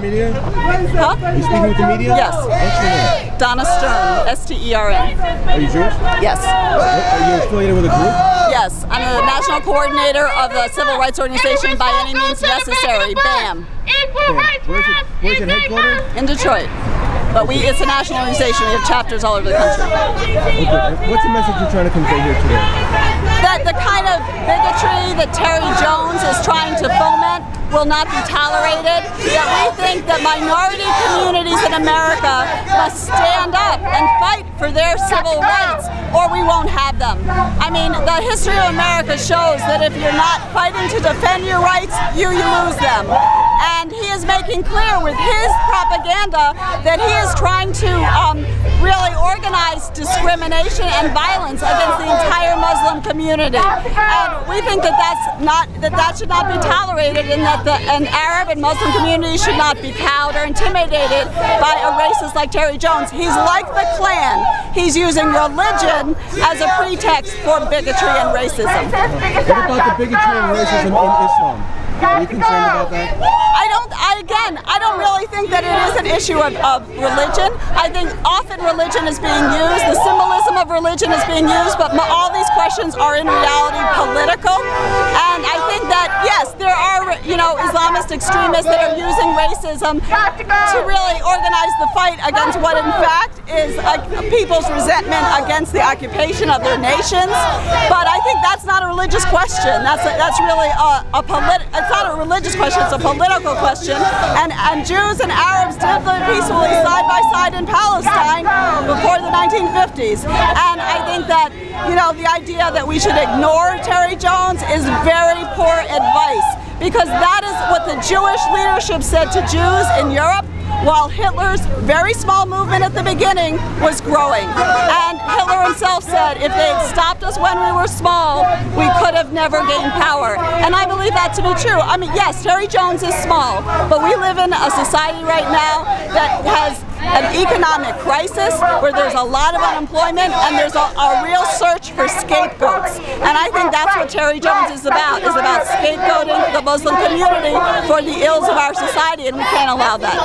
media? Huh? Are you speaking with the media? Yes. What's your name? Donna Stern, S-T-E-R-N. Are you Jewish? Yes. Are you affiliated with a group? Yes. I'm the national coordinator of the civil rights organization By Any Means Necessary, BAM, Where's it headquartered? in Detroit. But it's a national organization. We have chapters all over the country. Okay. What's the message you're trying to convey here today? That the kind of bigotry that Terry Jones is trying to foment will not be tolerated. That we think that minority communities in America must stand up and fight for their civil rights, or we won't have them. I mean, the history of America shows that if you're not fighting to defend your rights, you lose them. And he is making clear with his propaganda that he is trying to really organize discrimination and violence against the entire Muslim community. And we think that that should not be tolerated, and that an Arab and Muslim community should not be cowed or intimidated by a racist like Terry Jones. He's like the Klan. He's using religion as a pretext for bigotry and racism. What about the bigotry and racism in Islam? Are you concerned about that? I don't really think that it is an issue of religion. I think often religion is being used, the symbolism of religion is being used, but all these questions are in reality political. And I think that, yes, there are, Islamist extremists that are using racism to really organize the fight against what in fact is people's resentment against the occupation of their nations. But I think that's not a religious question. That's really it's not a religious question, it's a political question. And Jews and Arabs did live peacefully side by side in Palestine before the 1950s. And I think that, the idea that we should ignore Terry Jones is very poor advice, because that is what the Jewish leadership said to Jews in Europe, while Hitler's very small movement at the beginning was growing. And Hitler himself said, if they had stopped us when we were small, we could have never gained power. And I believe that to be true. I mean, yes, Terry Jones is small, but we live in a society right now that has an economic crisis where there's a lot of unemployment and there's a real search for scapegoats. And I think that's what Terry Jones is about scapegoating the Muslim community for the ills of our society, and we can't allow that.